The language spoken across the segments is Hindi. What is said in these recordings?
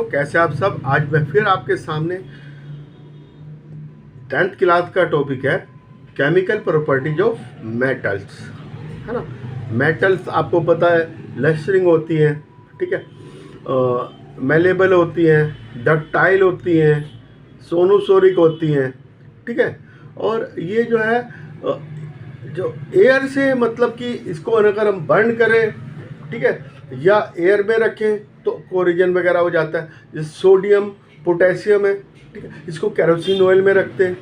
कैसे आप सब। आज मैं फिर आपके सामने 10th क्लास का टॉपिक है केमिकल प्रॉपर्टीज ऑफ मेटल्स, है ना। मेटल्स आपको पता है लस्टरिंग होती हैं, ठीक है, मेलेबल होती हैं, डक्टाइल होती हैं, सोनोसोरिक होती हैं, ठीक है। और ये जो है जो एयर से मतलब कि इसको अगर हम बर्न करें, ठीक है, या एयर में रखें तो कोरिजन वगैरह हो जाता है। जैसे सोडियम पोटेशियम है, ठीक है, इसको केरोसिन ऑयल में रखते हैं।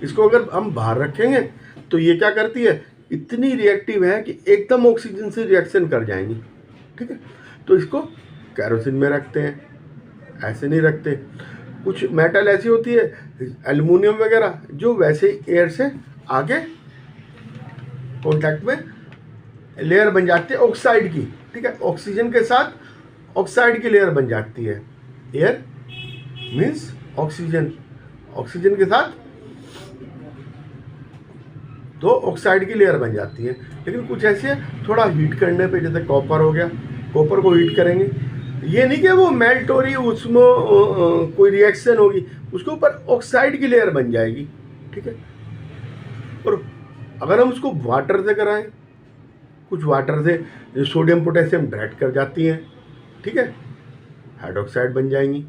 इसको अगर हम बाहर रखेंगे तो ये क्या करती है, इतनी रिएक्टिव है कि एकदम ऑक्सीजन से रिएक्शन कर जाएंगी, ठीक है। तो इसको केरोसिन में रखते हैं, ऐसे नहीं रखते। कुछ मेटल ऐसी होती है एल्युमिनियम वगैरह जो वैसे ही एयर से आगे कॉन्टैक्ट में लेयर बन जाती है ऑक्साइड की, ठीक है। ऑक्सीजन के साथ ऑक्साइड की लेयर बन जाती है। एयर मीन्स ऑक्सीजन, ऑक्सीजन के साथ तो ऑक्साइड की लेयर बन जाती है। लेकिन कुछ ऐसे थोड़ा हीट करने पे, जैसे कॉपर हो गया, कॉपर को हीट करेंगे, ये नहीं कि वो मेल्ट हो रही है, उसमें कोई रिएक्शन होगी, उसके ऊपर ऑक्साइड की लेयर बन जाएगी, ठीक है। और अगर हम उसको वाटर से कराएं, कुछ वाटर से जो सोडियम पोटेशियम डायरेक्ट कर जाती हैं, ठीक है, हाइड्रोक्साइड बन जाएंगी,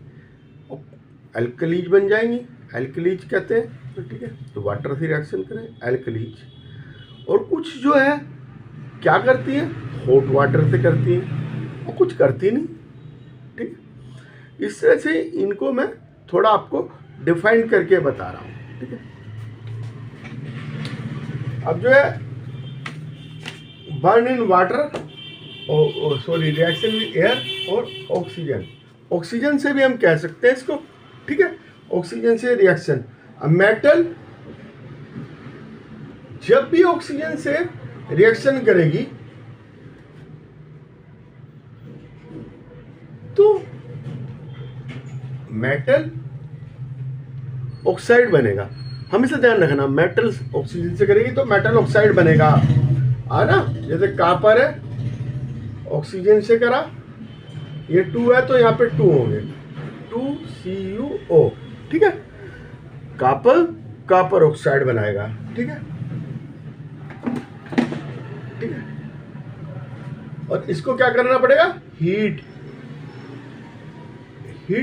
एल्कलीज बन जाएंगी, एल्कलीज कहते हैं, तो ठीक है। तो वाटर से रिएक्शन करें एल्कलीज। और कुछ जो है क्या करती हैं, हॉट वाटर से करती हैं, और कुछ करती नहीं, ठीक है। इस तरह से इनको मैं थोड़ा आपको डिफाइन करके बता रहा हूँ, ठीक है। अब जो है burn in water, sorry reaction with air और ऑक्सीजन, ऑक्सीजन से भी हम कह सकते हैं इसको, ठीक है, ऑक्सीजन से रिएक्शन। अब मेटल जब भी ऑक्सीजन से रिएक्शन करेगी तो मेटल ऑक्साइड बनेगा। हमेशा ध्यान रखना, मेटल ऑक्सीजन से करेगी तो मेटल ऑक्साइड बनेगा, है ना। जैसे कापर है, ऑक्सीजन से करा, ये 2 है तो यहाँ पे 2 होंगे, 2CuO, ठीक है। कापर कापर ऑक्साइड बनाएगा, ठीक है, ठीक है। और इसको क्या करना पड़ेगा, हीट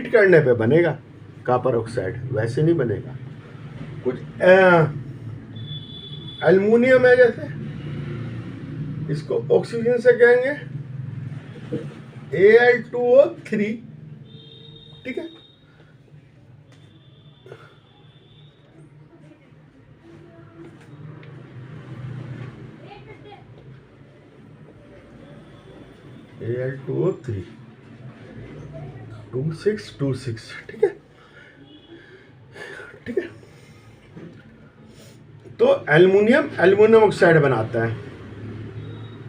करने पे बनेगा कापर ऑक्साइड, वैसे नहीं बनेगा। कुछ एल्युमिनियम है, जैसे इसको ऑक्सीजन से कहेंगे Al2O3, ठीक है। Al2O3 2626, ठीक है, ठीक है। तो एल्युमिनियम ऑक्साइड बनाता है।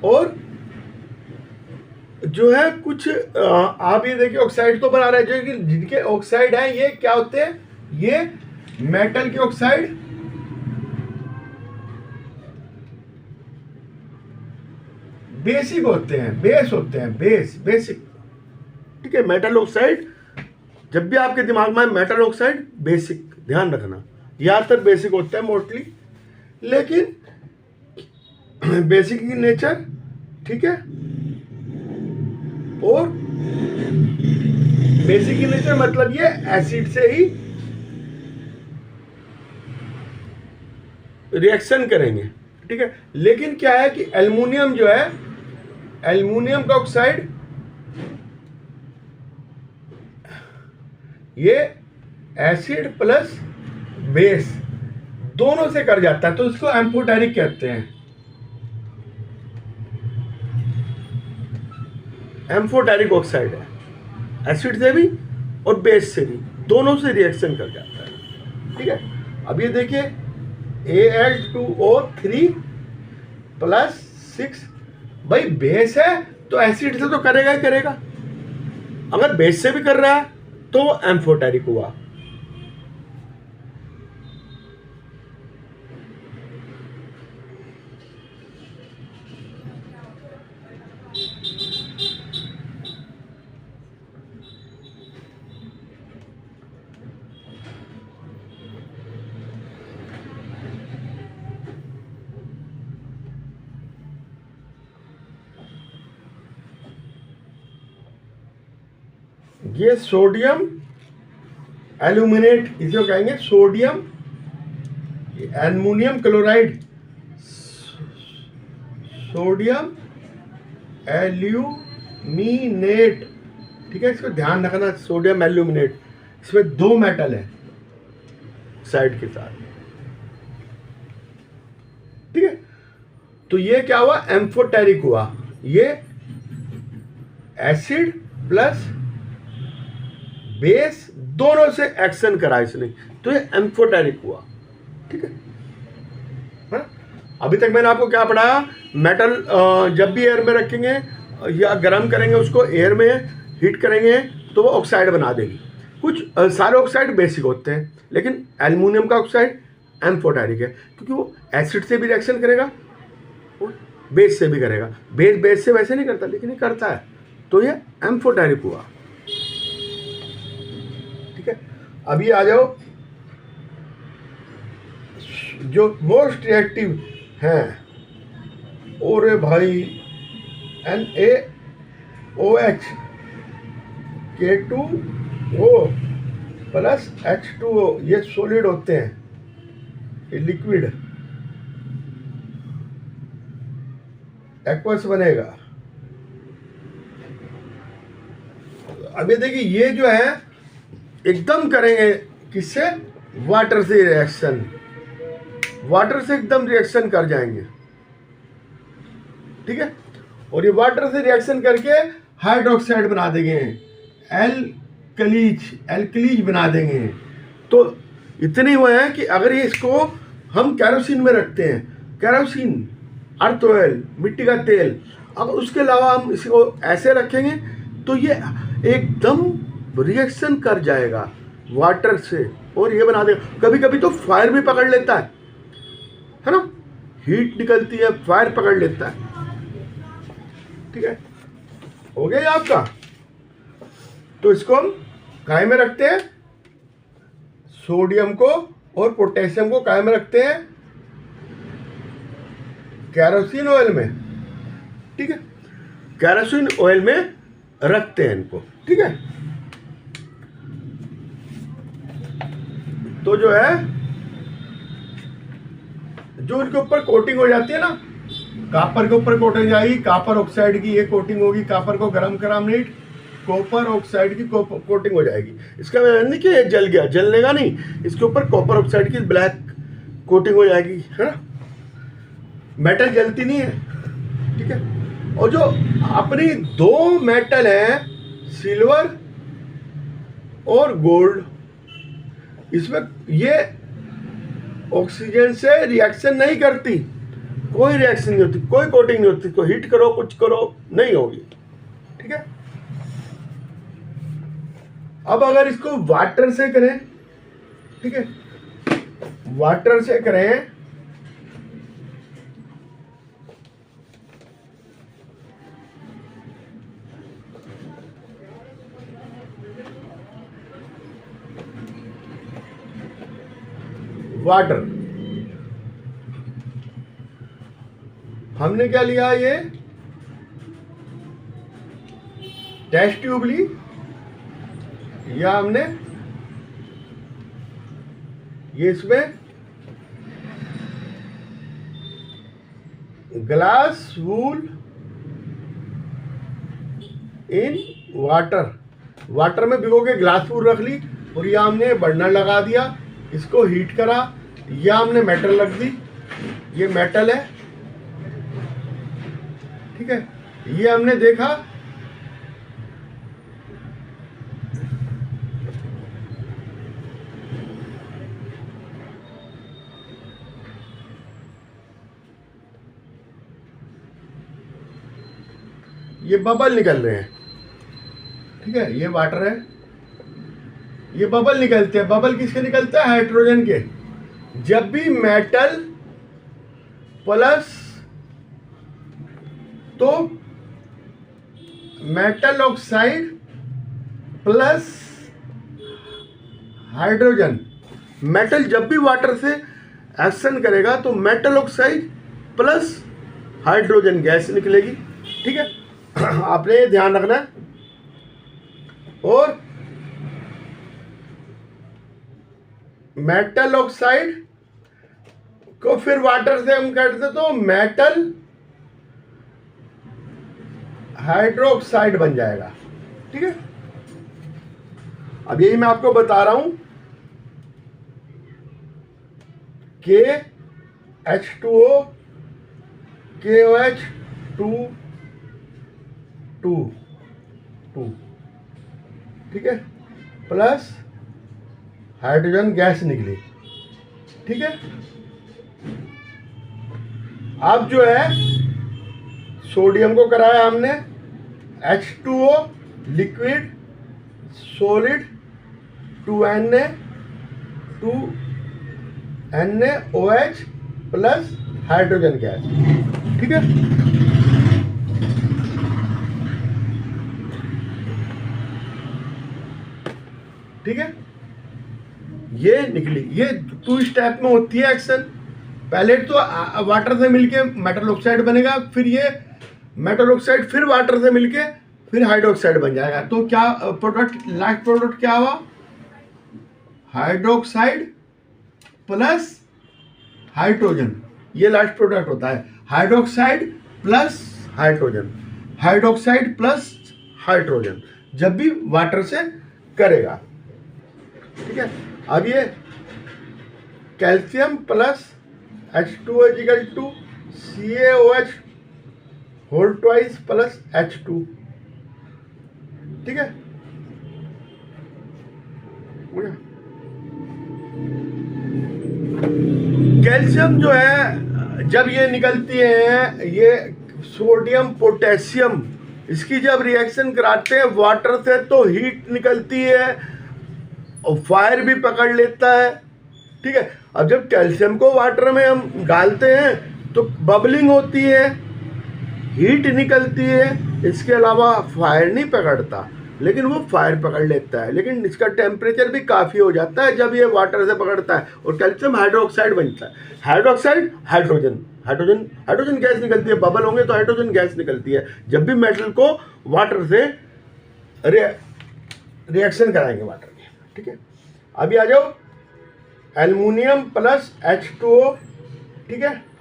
और जो है कुछ आप ये देखिए ऑक्साइड तो बना रहे हैं, जो जिनके ऑक्साइड है ये क्या होते हैं, ये मेटल के ऑक्साइड बेसिक होते हैं, बेस होते हैं, बेसिक, ठीक है। मेटल ऑक्साइड जब भी आपके दिमाग में मेटल ऑक्साइड बेसिक, ध्यान रखना, ज़्यादातर बेसिक होता है मोस्टली। लेकिन बेसिक की नेचर, ठीक है, और बेसिक की नेचर मतलब ये एसिड से ही रिएक्शन करेंगे, ठीक है। लेकिन क्या है कि एल्युमिनियम जो है, एल्युमिनियम का ऑक्साइड ये एसिड प्लस बेस दोनों से कर जाता है, तो इसको एम्फोटेरिक कहते हैं। एम्फोटेरिक ऑक्साइड है, एसिड से भी और बेस से भी, दोनों से रिएक्शन कर जाता है, ठीक है। अब ये देखिए Al2O3 प्लस 6, भाई बेस है तो एसिड से तो करेगा ही करेगा, अगर बेस से भी कर रहा है तो वो एम्फोटेरिक हुआ। ये सोडियम एल्यूमिनेट, इसे कहेंगे sodium aluminium chloride, sodium aluminate, ठीक है, इसको ध्यान रखना, सोडियम एल्यूमिनेट, इसमें 2 मेटल है साइड के साथ, ठीक है। तो ये क्या हुआ, एम्फोटेरिक हुआ, ये एसिड प्लस बेस दोनों से एक्शन करा इसने, तो ये एम्फोटेरिक हुआ, ठीक है। हाँ? अभी तक मैंने आपको क्या पढ़ाया, मेटल जब भी एयर में रखेंगे या गर्म करेंगे उसको, एयर में हीट करेंगे तो वो ऑक्साइड बना देगी। कुछ सारे ऑक्साइड बेसिक होते हैं, लेकिन एल्युमिनियम का ऑक्साइड एम्फोटेरिक है, क्योंकि वो एसिड से भी रिएक्शन करेगा और बेस से भी करेगा। बेस से वैसे नहीं करता, लेकिन ये करता है, तो ये एम्फोटेरिक हुआ, ठीक है। अभी आ जाओ जो मोस्ट रिएक्टिव हैं, और भाई NaOH K2O प्लस H2O, ये सॉलिड होते हैं, ये लिक्विड एक्वस बनेगा। अभी देखिए ये जो है एकदम करेंगे किससे, वाटर से रिएक्शन, वाटर से एकदम रिएक्शन कर जाएंगे, ठीक है। और ये वाटर से रिएक्शन करके हाइड्रोक्साइड बना देंगे, एल्कलीज बना देंगे। तो इतने हुए हैं कि अगर ये इसको हम कैरोसिन में रखते हैं, कैरोसिन अर्थ ऑयल, मिट्टी का तेल, अगर उसके अलावा हम इसको ऐसे रखेंगे तो ये एकदम रिएक्शन कर जाएगा वाटर से और ये बना देगा। कभी कभी तो फायर भी पकड़ लेता है ना, हीट निकलती है, फायर पकड़ लेता है, ठीक है। हो गया ये आपका। तो इसको हम काय में रखते हैं, सोडियम को और पोटेशियम को काय में रखते हैं, कैरोसिन ऑयल में, ठीक है, कैरोसिन ऑयल में रखते हैं इनको, ठीक है। तो जो है जो इनके ऊपर कोटिंग हो जाती है ना, कापर के ऊपर कोटिंग जाएगी, कापर ऑक्साइड की ये कोटिंग होगी, कापर को गर्म करा हमने, कॉपर ऑक्साइड की कोटिंग हो जाएगी। इसका मतलब नहीं कि ये जल गया, जलने नहीं, इसके ऊपर कॉपर ऑक्साइड की ब्लैक कोटिंग हो जाएगी, है ना। मेटल जलती नहीं है, ठीक है। और जो अपनी 2 मेटल हैं, सिल्वर और गोल्ड, इसमें ये ऑक्सीजन से रिएक्शन नहीं करती, कोई रिएक्शन नहीं होती, कोई कोटिंग नहीं होती, तो हीट करो कुछ करो नहीं होगी, ठीक है। अब अगर इसको वाटर से करें, ठीक है, वाटर से करें वाटर, हमने क्या लिया, ये टेस्ट ट्यूब ली, या हमने ये इसमें glass wool in water, water में भिगो के ग्लास वूल रख ली, और या हमने बर्नर लगा दिया, इसको हीट करा, या हमने मेटल रख दी, ये मेटल है, ठीक है। ये हमने देखा ये बबल निकल रहे हैं, ठीक है, ये वाटर है, ये बबल निकलते हैं। बबल किसके निकलते हैं, हाइड्रोजन के। जब भी मेटल प्लस, तो metal oxide plus hydrogen, metal जब भी वाटर से एक्शन करेगा तो metal oxide plus hydrogen gas निकलेगी, ठीक है। आपने ध्यान रखना है। और मेटल ऑक्साइड को फिर वाटर से हम करते तो मेटल हाइड्रोक्साइड बन जाएगा। ठीक है, अब यही मैं आपको बता रहा हूं KH2O KOH 2 ठीक है, प्लस हाइड्रोजन गैस निकली। ठीक है, अब जो है सोडियम को कराया हमने H2O liquid solid 2NaOH plus hydrogen gas. ठीक है, ठीक है, ये निकली। ये 2 स्टेप में होती है एक्शन। पहले तो वाटर से मिलके मेटल ऑक्साइड बनेगा, फिर ये मेटल ऑक्साइड फिर वाटर से मिलके फिर हाइड्रोक्साइड बन जाएगा। तो क्या प्रोडक्ट, लास्ट प्रोडक्ट क्या हुआ? हाइड्रोक्साइड प्लस हाइड्रोजन, ये लास्ट प्रोडक्ट होता है। Hydroxide plus hydrogen, hydroxide plus hydrogen, जब भी वाटर से करेगा। ठीक है, अब ये calcium plus H2O equal to CaOH whole twice plus H2। ठीक है, कैल्शियम जो है जब ये निकलती है, ये सोडियम पोटेशियम, इसकी जब रिएक्शन कराते हैं वाटर से तो हीट निकलती है और फायर भी पकड़ लेता है। ठीक है, अब जब कैल्शियम को वाटर में हम डालते हैं तो बबलिंग होती है, हीट निकलती है, इसके अलावा फायर नहीं पकड़ता, लेकिन वो फायर पकड़ लेता है। लेकिन इसका टेम्परेचर भी काफ़ी हो जाता है जब ये वाटर से पकड़ता है और कैल्शियम हाइड्रोक्साइड बनता है। Hydroxide hydrogen, hydrogen hydrogen gas निकलती है, बबल होंगे तो हाइड्रोजन गैस निकलती है जब भी मेटल को वाटर से रिएक्शन कराएंगे वाटर के। ठीक है, अभी आ जाओ एल्युमिनियम प्लस H2O। ठीक है,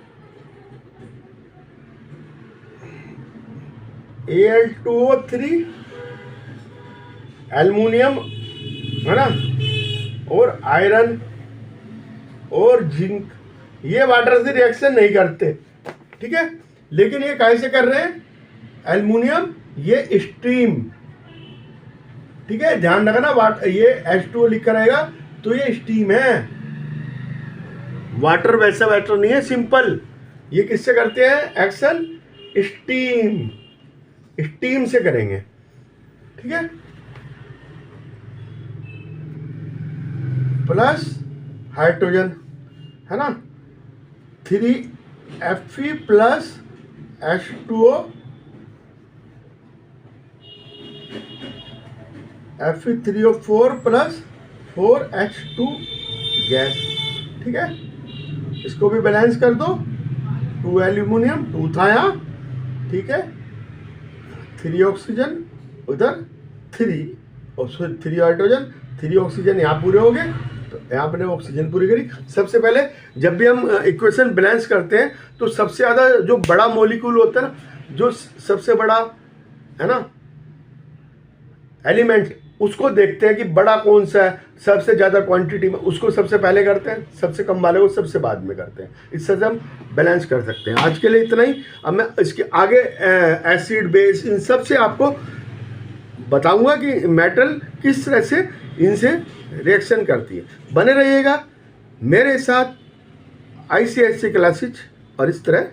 Al2O3 एल्युमिनियम है ना, और आयरन और जिंक, ये वाटर से रिएक्शन नहीं करते। ठीक है, लेकिन ये कैसे कर रहे हैं? एल्युमिनियम ये स्टीम। ठीक है, ध्यान रखना, ये H2O लिखा रहेगा तो ये स्टीम है, वाटर वैसा वाटर नहीं है सिंपल। ये किससे करते हैं एक्शन? स्टीम, स्टीम से करेंगे। ठीक है, प्लस हाइड्रोजन है ना, 3Fe plus H2O, Fe3O4 plus 4H2 gas. ठीक है, इसको भी बैलेंस कर दो, 2 एल्यूमिनियम 2 था यहाँ। ठीक है, 3 ऑक्सीजन उधर 3 हाइड्रोजन, 3 ऑक्सीजन यहाँ पूरे हो गए, तो यहाँ अपने ऑक्सीजन पूरी करी। सबसे पहले जब भी हम इक्वेशन बैलेंस करते हैं तो सबसे ज़्यादा जो बड़ा मॉलिक्यूल होता है ना, जो सबसे बड़ा है ना एलिमेंट, उसको देखते हैं कि बड़ा कौन सा है सबसे ज़्यादा क्वांटिटी में, उसको सबसे पहले करते हैं, सबसे कम वाले को सबसे बाद में करते हैं। इससे हम बैलेंस कर सकते हैं। आज के लिए इतना ही। अब मैं इसके आगे एसिड बेस इन सब से आपको बताऊंगा कि मेटल किस तरह से इनसे रिएक्शन करती है। बने रहिएगा मेरे साथ ICSC क्लासेज और इस तरह